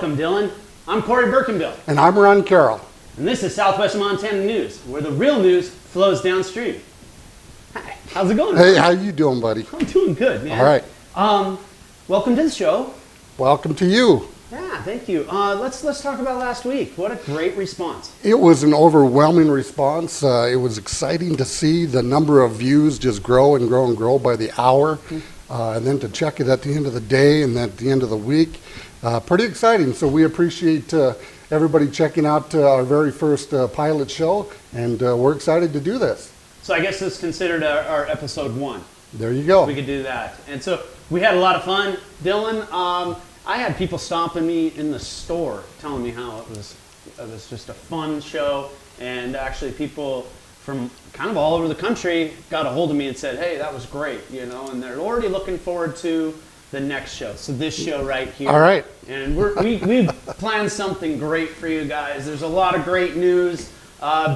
Welcome, Dylan. I'm Corey Birkenbill. And I'm Ron Carroll. And this is Southwestern Montana News, where the real news flows downstream. Hi, how's it going? Hey, how you doing, buddy? I'm doing good, man. All right. Welcome to the show. Welcome to you. Yeah, thank you. Let's talk about last week. What a great response. It was an overwhelming response. It was exciting to see the number of views just grow and grow and grow by the hour. And then to check it at the end of the day and then at the end of the week. Pretty exciting. So we appreciate everybody checking out our very first pilot show, and we're excited to do this. So I guess this is considered our episode 1. There you go. We could do that. And so we had a lot of fun. Dylan, I had people stopping me in the store telling me how it was just a fun show, and actually people from kind of all over the country got a hold of me and said, hey, that was great, and they're already looking forward to the next show. So this show right here. All right. And we've planned something great for you guys. There's a lot of great news,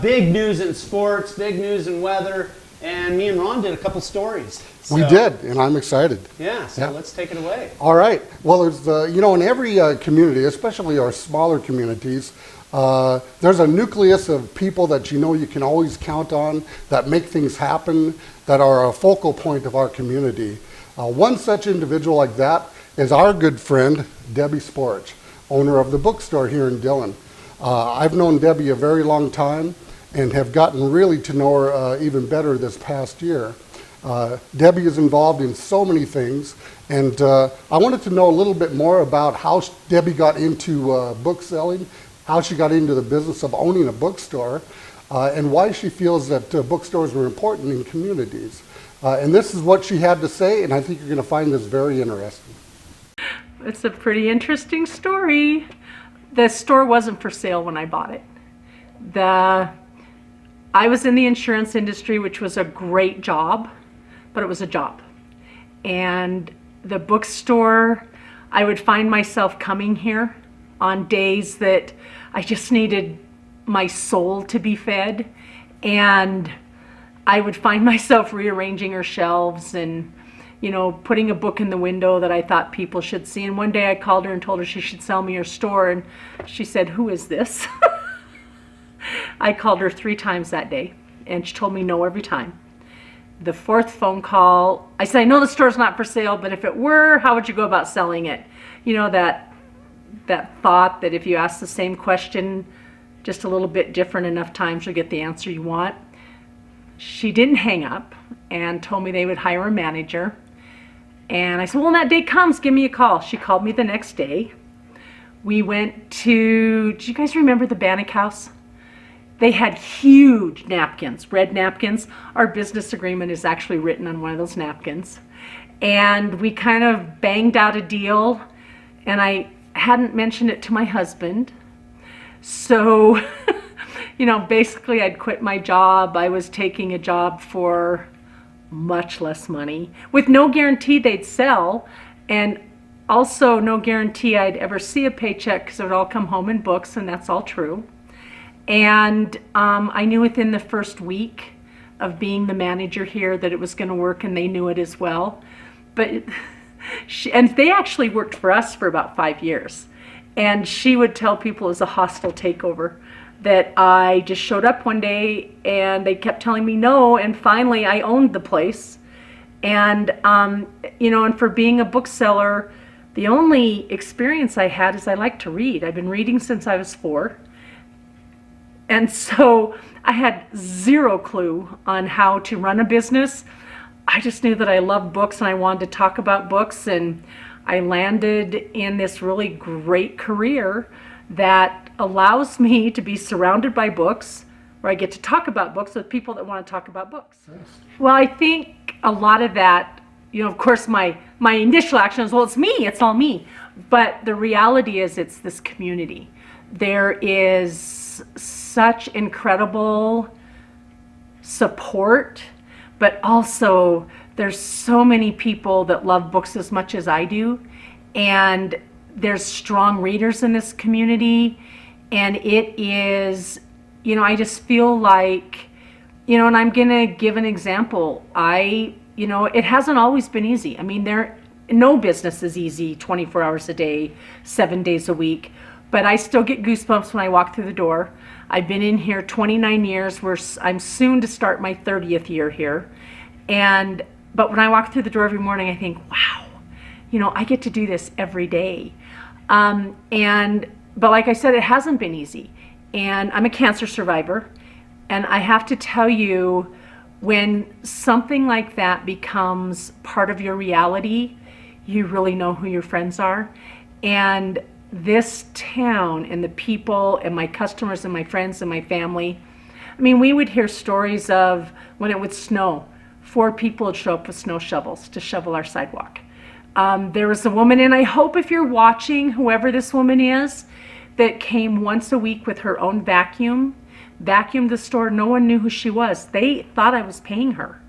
big news in sports, big news in weather, and me and Ron did a couple stories. So, we did, and I'm excited. Yeah, so let's take it away. All right. Well, there's in every community, especially our smaller communities, there's a nucleus of people that you can always count on, that make things happen, that are a focal point of our community. One such individual like that is our good friend, Debbie Sporch, owner of the bookstore here in Dillon. I've known Debbie a very long time and have gotten really to know her even better this past year. Debbie is involved in so many things, and I wanted to know a little bit more about how Debbie got into book selling, how she got into the business of owning a bookstore, and why she feels that bookstores are important in communities. And this is what she had to say, and I think you're going to find this very interesting. It's a pretty interesting story. The store wasn't for sale when I bought it. I was in the insurance industry, which was a great job, but it was a job. And the bookstore, I would find myself coming here on days that I just needed my soul to be fed. And I would find myself rearranging her shelves and, putting a book in the window that I thought people should see. And one day I called her and told her she should sell me her store. And she said, "Who is this?" I called her 3 times that day, and she told me no every time. The 4th phone call, I said, "I know the store's not for sale, but if it were, how would you go about selling it?" That thought that if you ask the same question just a little bit different enough times, you'll get the answer you want. She didn't hang up and told me they would hire a manager. And I said, "Well, when that day comes, give me a call." She called me the next day. We went to, do you guys remember the Bannock House? They had huge napkins, red napkins. Our business agreement is actually written on one of those napkins. And we kind of banged out a deal, and I hadn't mentioned it to my husband. So, basically I'd quit my job. I was taking a job for much less money, with no guarantee they'd sell, and also no guarantee I'd ever see a paycheck because it would all come home in books, and that's all true. And I knew within the first week of being the manager here that it was going to work, and they knew it as well. But and they actually worked for us for about 5 years. And she would tell people it was a hostile takeover, that I just showed up one day and they kept telling me no, and finally I owned the place. And, and for being a bookseller, the only experience I had is I like to read. I've been reading since I was 4. And so I had 0 clue on how to run a business. I just knew that I loved books and I wanted to talk about books, and I landed in this really great career that allows me to be surrounded by books, where I get to talk about books with people that want to talk about books. Yes. Well, I think a lot of that, of course, my initial action is, well, it's all me. But the reality is it's this community. There is such incredible support, but also there's so many people that love books as much as I do, and there's strong readers in this community, and it is, I just feel like, and I'm gonna give an example. It hasn't always been easy. I mean, no business is easy 24 hours a day, 7 days a week, but I still get goosebumps when I walk through the door. I've been in here 29 years. I'm soon to start my 30th year here. But when I walk through the door every morning, I think, wow, I get to do this every day. But like I said, it hasn't been easy. And I'm a cancer survivor. And I have to tell you, when something like that becomes part of your reality, you really know who your friends are. And this town and the people and my customers and my friends and my family, I mean, we would hear stories of when it would snow, 4 people would show up with snow shovels to shovel our sidewalk. There was a woman, and I hope if you're watching, whoever this woman is, that came once a week with her own vacuumed the store. No one knew who she was. They thought I was paying her.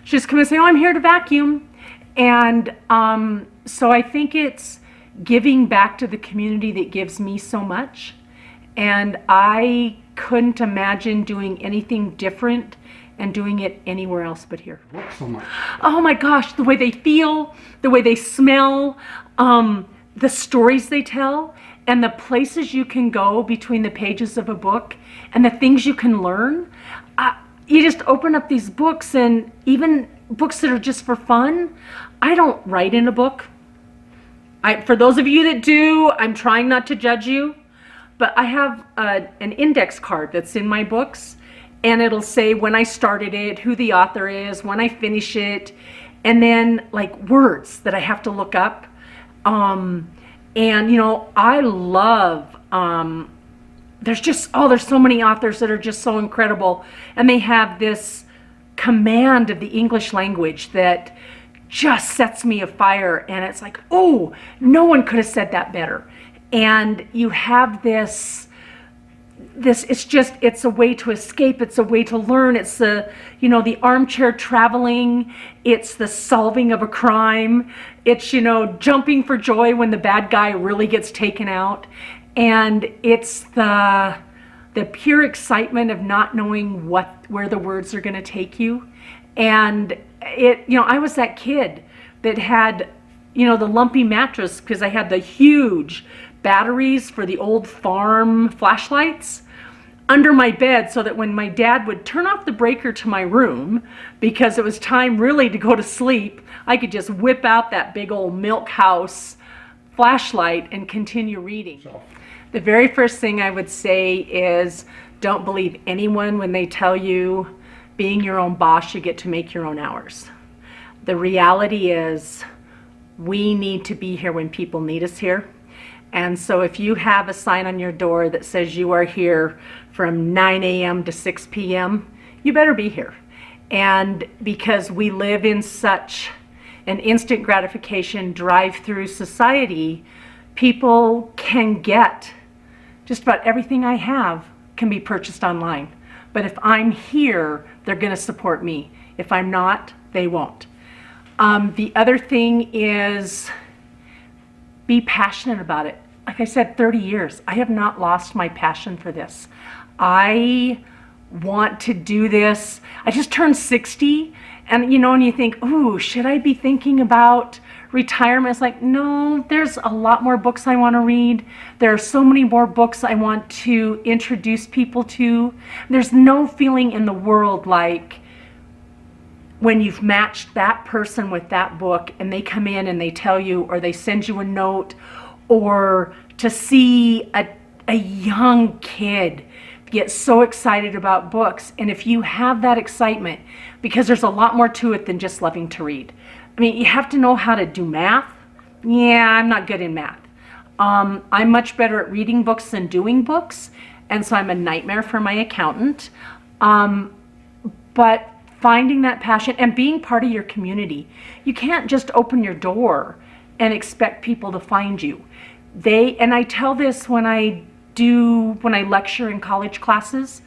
She just come and say, oh, I'm here to vacuum. And so I think it's giving back to the community that gives me so much. And I couldn't imagine doing anything different and doing it anywhere else but here. So much. Oh my gosh, the way they feel, the way they smell, the stories they tell, and the places you can go between the pages of a book and the things you can learn. You just open up these books, and even books that are just for fun. I don't write in a book. For those of you that do, I'm trying not to judge you, but I have an index card that's in my books, and it'll say when I started it, who the author is, when I finish it, and then like words that I have to look up. And I love, there's so many authors that are just so incredible, and they have this command of the English language that just sets me afire, and it's like, oh, no one could have said that better. And you have this, it's a way to escape, it's a way to learn, it's the armchair traveling, it's the solving of a crime, it's, jumping for joy when the bad guy really gets taken out, and it's the pure excitement of not knowing where the words are going to take you. And I was that kid that had, the lumpy mattress, because I had the huge batteries for the old farm flashlights under my bed, so that when my dad would turn off the breaker to my room, because it was time really to go to sleep, I could just whip out that big old milk house flashlight and continue reading. The very first thing I would say is, don't believe anyone when they tell you being your own boss, you get to make your own hours. The reality is, we need to be here when people need us here. And so if you have a sign on your door that says you are here from 9 a.m. to 6 p.m., you better be here. And because we live in such an instant gratification drive-through society, people can get just about everything I have can be purchased online. But if I'm here, they're going to support me. If I'm not, they won't. The other thing is, be passionate about it. Like I said, 30 years. I have not lost my passion for this. I want to do this. I just turned 60, and you think, ooh, should I be thinking about retirement? It's like, no, there's a lot more books I want to read. There are so many more books I want to introduce people to. There's no feeling in the world like when you've matched that person with that book, and they come in and they tell you, or they send you a note, or to see a young kid get so excited about books. And if you have that excitement, because there's a lot more to it than just loving to read. I mean, you have to know how to do math. Yeah, I'm not good in math. I'm much better at reading books than doing books, and so I'm a nightmare for my accountant. But finding that passion and being part of your community. You can't just open your door and expect people to find you. And I tell this when I lecture in college classes,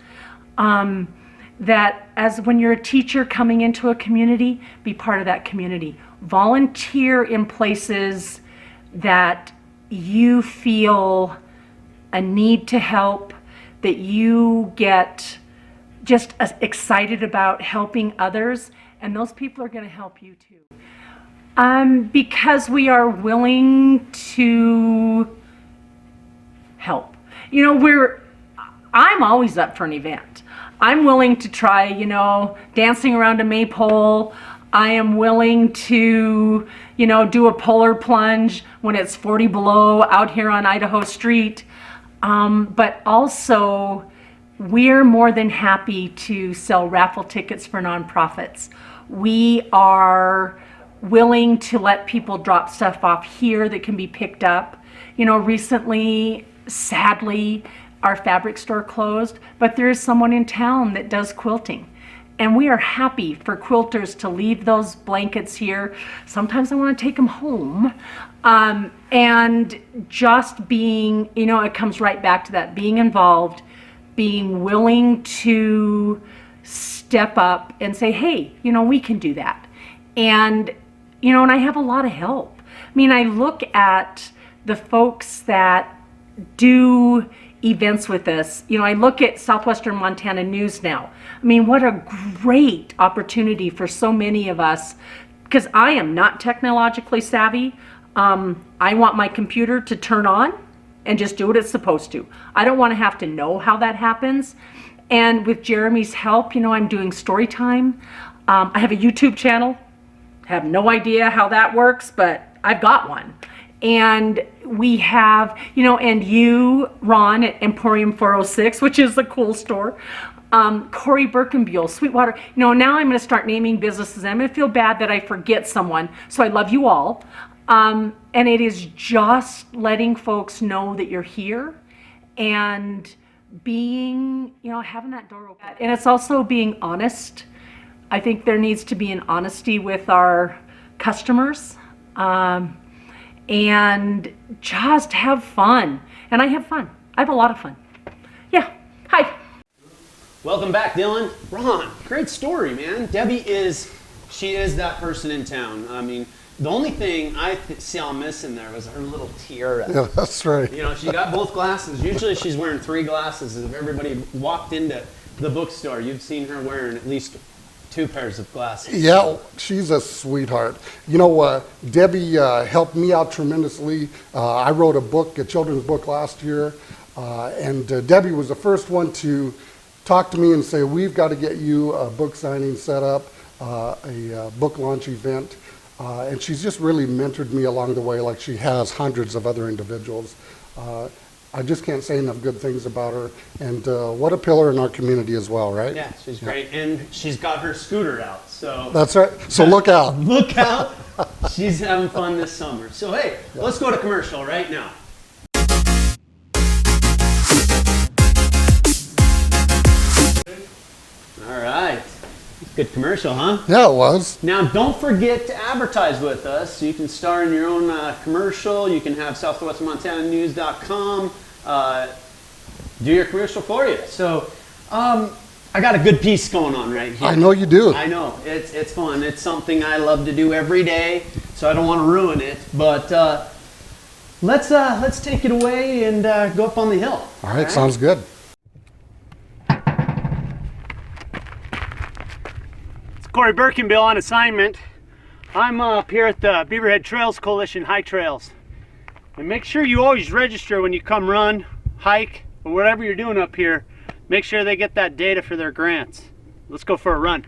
that when you're a teacher coming into a community, be part of that community. Volunteer in places that you feel a need to help, that you get just as excited about helping others, and those people are going to help you too. Because we are willing to help. You know, I'm always up for an event. I'm willing to try, you know, dancing around a maypole. I am willing to, you know, do a polar plunge when it's 40 below out here on Idaho Street. But also, we're more than happy to sell raffle tickets for nonprofits. We are willing to let people drop stuff off here that can be picked up. You know, recently, sadly, our fabric store closed, but there is someone in town that does quilting. And we are happy for quilters to leave those blankets here. Sometimes I want to take them home. And just being, you know, it comes right back to that, being involved, being willing to step up and say, hey, you know, we can do that. And, you know, and I have a lot of help. I mean, I look at the folks that do events with us. You know, I look at Southwestern Montana News now. I mean, what a great opportunity for so many of us, because I am not technologically savvy. I want my computer to turn on and just do what it's supposed to. I don't want to have to know how that happens. And with Jeremy's help, you know, I'm doing story time. I have a YouTube channel. Have no idea how that works, but I've got one. And we have, you know, and you, Ron, at Emporium 406, which is a cool store. Corey Birkenbuell, Sweetwater. You know, now I'm going to start naming businesses. I'm going to feel bad that I forget someone. So I love you all. And it is just letting folks know that you're here and being, you know, having that door open. And it's also being honest. I think there needs to be an honesty with our customers. And just have fun. And I have fun. I have a lot of fun. Yeah. Hi. Welcome back, Dylan. Ron, great story, man. Debbie she is that person in town. I mean, the only thing I saw missing there was her little tiara. Yeah, that's right. You know, she got both glasses. Usually she's wearing 3 glasses. If everybody walked into the bookstore, you've seen her wearing at least 2 pairs of glasses. Yeah, she's a sweetheart. You know, Debbie helped me out tremendously. I wrote a children's book last year, and Debbie was the first one to talk to me and say, we've got to get you a book signing set up, a book launch event. And she's just really mentored me along the way like she has hundreds of other individuals. I just can't say enough good things about her. And what a pillar in our community as well, right? Yeah, she's great. And she's got her scooter out. So that's right. So look out. Look out. She's having fun this summer. So, hey, let's go to commercial right now. All right. Good commercial, huh? Yeah, it was. Now, don't forget to advertise with us. You can star in your own commercial. You can have southwesternmontananews.com do your commercial for you. So, I got a good piece going on right here. I know you do. I know. It's fun. It's something I love to do every day, so I don't want to ruin it. But let's take it away and go up on the hill. All right, sounds good. Corey Birkenbill on assignment. I'm up here at the Beaverhead Trails Coalition Hike Trails. And make sure you always register when you come run, hike, or whatever you're doing up here. Make sure they get that data for their grants. Let's go for a run.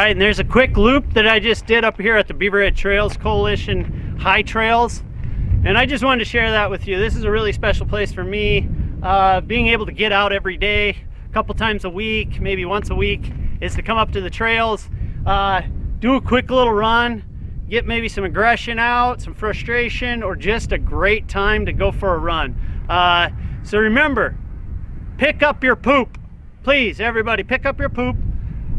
right, and there's a quick loop that I just did up here at the Beaverhead Trails Coalition High Trails. And I just wanted to share that with you. This is a really special place for me. Being able to get out every day, a couple times a week, maybe once a week, is to come up to the trails, do a quick little run, get maybe some aggression out, some frustration, or just a great time to go for a run. So remember, pick up your poop. Please, everybody, pick up your poop.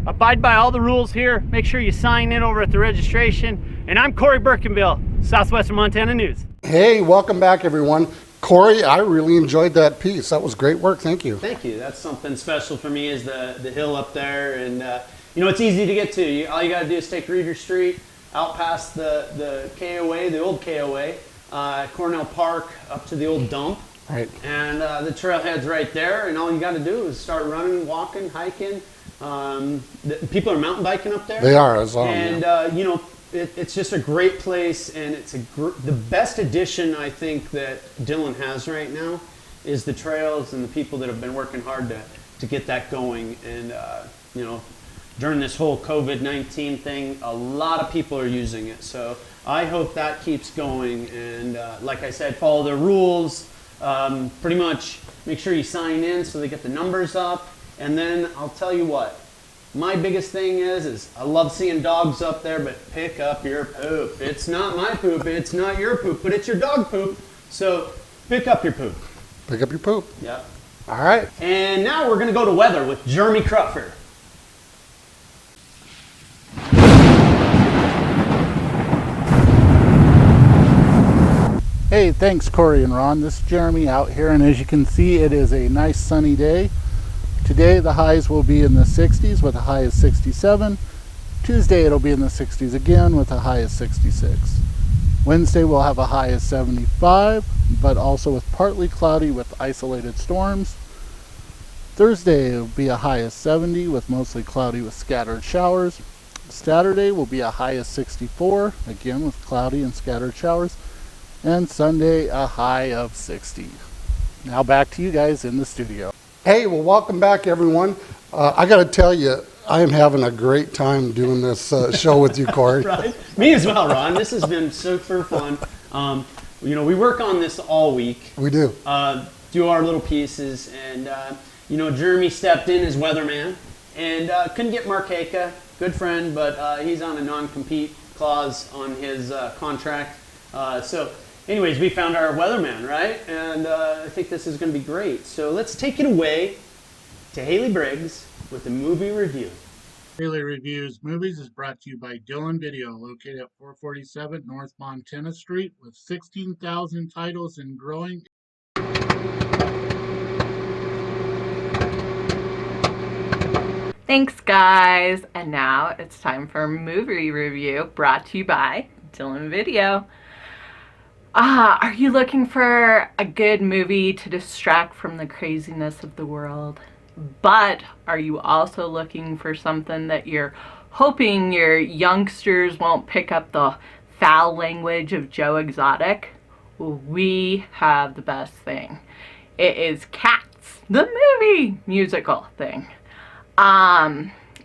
Abide by all the rules here. Make sure you sign in over at the registration. And I'm Corey Birkenbill, Southwestern Montana News. Hey, welcome back, everyone. Corey, I really enjoyed that piece. That was great work. Thank you. Thank you. That's something special for me, is the hill up there. And, you know, it's easy to get to. All you got to do is take Reeder Street out past the KOA, the old KOA, Cornell Park, up to the old dump. Right. And the trailhead's right there. And all you got to do is start running, walking, hiking. People are mountain biking up there. They are, as well. And, you know, it's just a great place, and it's the best addition I think that Dillon has right now is the trails and the people that have been working hard to get that going. And you know, during this whole COVID-19 thing, a lot of people are using it. So I hope that keeps going. And like I said, follow the rules. Pretty much make sure you sign in so they get the numbers up. And then I'll tell you what. My biggest thing is I love seeing dogs up there, but pick up your poop. It's not my poop, it's not your poop, but it's your dog poop. So pick up your poop. Pick up your poop. Yep. All right. And now we're going to go to weather with Jeremy Crutfer. Hey, thanks Corey and Ron. This is Jeremy out here, and as you can see, it is a nice sunny day. Today the highs will be in the 60s with a high of 67. Tuesday it'll be in the 60s again with a high of 66. Wednesday we'll have a high of 75, but also with partly cloudy with isolated storms. Thursday will be a high of 70 with mostly cloudy with scattered showers. Saturday will be a high of 64, again with cloudy and scattered showers. And Sunday a high of 60. Now back to you guys in the studio. Hey, well, welcome back, everyone. I got to tell you, I am having a great time doing this show with you, Corey. Right? Me as well, Ron. This has been super fun. You know, we work on this all week. We do. Do our little pieces. And, you know, Jeremy stepped in as weatherman and couldn't get Mark Haka, good friend, but he's on a non-compete clause on his contract. So anyways, we found our weatherman, right? And I think this is going to be great. So let's take it away to Haley Briggs with the movie review. Haley Reviews Movies is brought to you by Dillon Video, located at 447 North Montana Street with 16,000 titles and growing. Thanks, guys. And now it's time for a movie review brought to you by Dillon Video. Are you looking for a good movie to distract from the craziness of the world? But are you also looking for something that you're hoping your youngsters won't pick up the foul language of Joe Exotic? Well, we have the best thing. It is Cats, the movie musical thing.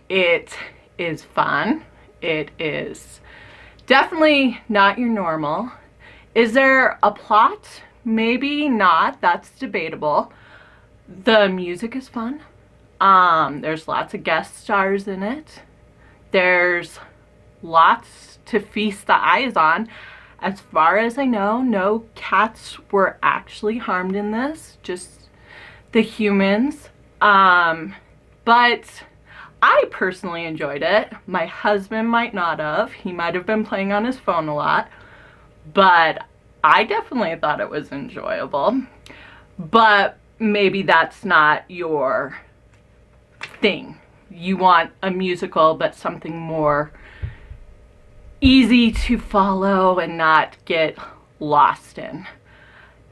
It is fun. It is definitely not your normal. Is there a plot? Maybe not. That's debatable. The music is fun. There's lots of guest stars in it. There's lots to feast the eyes on. As far as I know, no cats were actually harmed in this, just the humans. But I personally enjoyed it. My husband might not have. He might have been playing on his phone a lot. But I definitely thought it was enjoyable. But maybe that's not your thing. You want a musical, but something more easy to follow and not get lost in.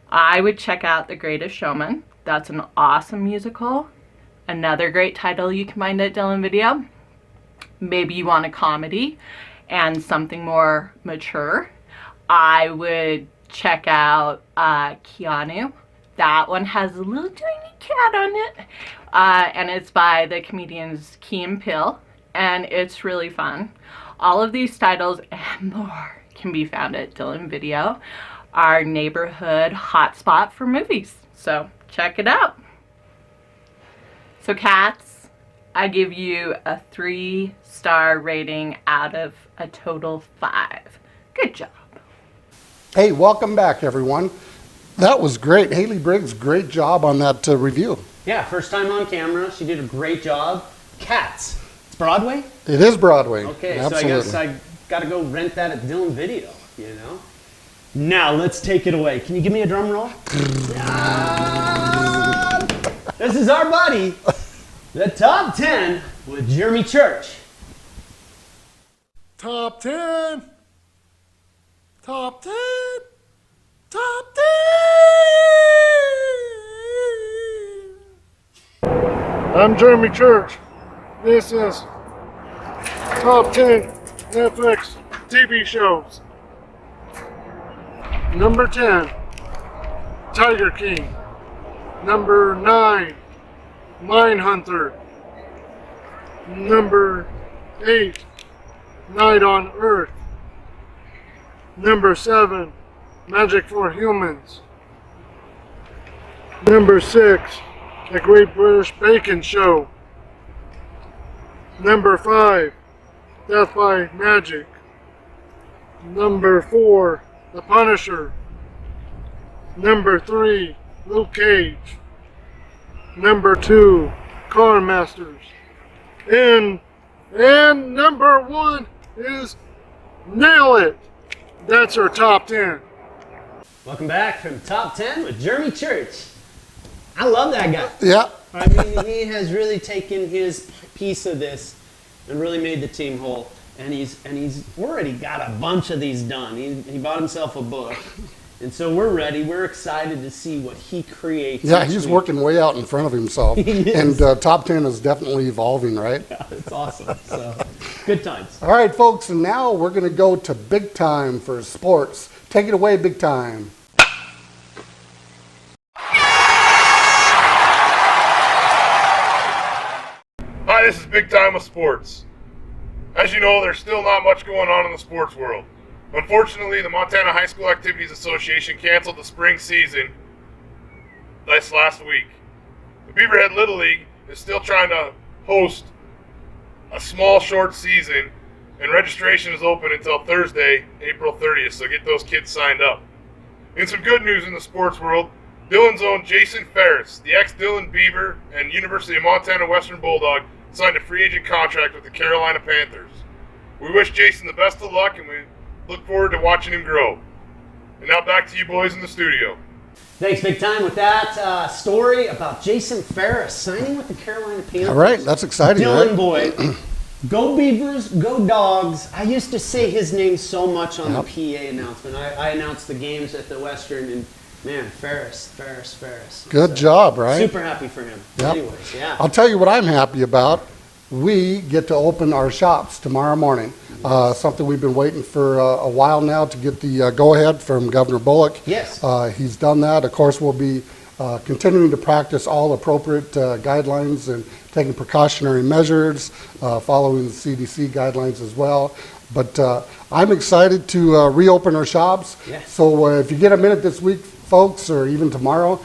I would check out The Greatest Showman. That's an awesome musical. Another great title you can find at Dillon Video. Maybe you want a comedy and something more mature. I would check out Keanu. That one has a little tiny cat on it. And it's by the comedians Key and Peele. and it's really fun. All of these titles and more can be found at Dylan Video, our neighborhood hotspot for movies. So check it out. So cats, I give you a 3-star rating out of a total 5. Good job. Hey, welcome back, everyone. That was great. Haley Briggs, great job on that review. Yeah, first time on camera. She did a great job. Cats. It's Broadway? It is Broadway. Okay, Absolutely. so I guess I got to go rent that at Dylan Video, you know? Now, let's take it away. Can you give me a drum roll? This is our buddy, the Top 10 with Jeremy Church. Top 10. Top 10. Top 10. I'm Jeremy Church. This is Top 10 Netflix TV shows. Number 10, Tiger King. Number 9, Mindhunter. Number 8, Night on Earth. Number 7, Magic for Humans. Number 6, The Great British Bacon Show. Number 5, Death by Magic. Number 4, The Punisher. Number 3, Luke Cage. Number 2, Car Masters. And number 1 is Nail It. That's our top 10. Welcome back from Top 10 with Jeremy Church. I love that guy. Yeah. I mean, he has really taken his piece of this and really made the team whole. And he's already got a bunch of these done. He bought himself a book. And so we're ready. We're excited to see what he creates. Yeah, next he's week. working way out in front of himself. He And is. Top 10 is definitely evolving, right? Yeah, it's awesome. So, good times. All right, folks, and now we're going to go to Big Time for sports. Take it away, Big Time. Hi, this is Big Time with Sports. As you know, there's still not much going on in the sports world. Unfortunately, the Montana High School Activities Association canceled the spring season this last week. The Beaverhead Little League is still trying to host a small, short season, and registration is open until Thursday, April 30th, so get those kids signed up. In some good news in the sports world, Dylan's own Jason Ferris, the ex-Dylan Beaver and University of Montana Western Bulldog, signed a free agent contract with the Carolina Panthers. We wish Jason the best of luck, and we look forward to watching him grow. And now back to you boys in the studio. Thanks, Big Time, with that story about Jason Ferris signing with the Carolina Panthers. All right, that's exciting, Dylan right? boy, go Beavers, go Dogs. I used to say his name so much on the PA announcement. I announced the games at the Western, and man, Ferris. Good job, right? Super happy for him. Yep. Anyways, yeah. I'll tell you what I'm happy about. We get to open our shops tomorrow morning. Something we've been waiting for a while now to get the go-ahead from Governor Bullock. Yes. He's done that. Of course, we'll be continuing to practice all appropriate guidelines and taking precautionary measures, following the CDC guidelines as well. But I'm excited to reopen our shops. Yes. So if you get a minute this week, folks, or even tomorrow,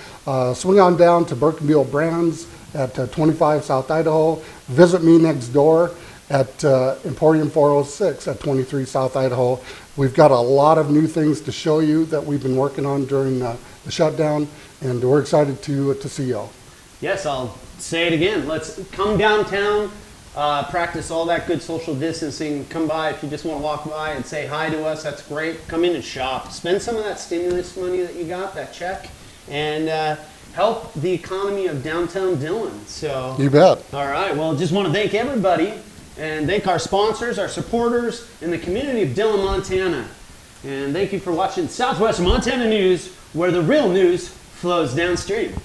swing on down to Burkenbill Brands at 25 South Idaho. Visit me next door at Emporium 406 at 23 South Idaho. We've got a lot of new things to show you that we've been working on during the shutdown, and we're excited to see y'all. Yes, I'll say it again. Let's come downtown, practice all that good social distancing. Come by if you just want to walk by and say hi to us. That's great. Come in and shop. Spend some of that stimulus money that you got, that check, and help the economy of downtown Dillon. So You bet. all right. Well, just want to thank everybody and thank our sponsors, our supporters, and the community of Dillon, Montana. And thank you for watching Southwestern Montana News, where the real news flows downstream.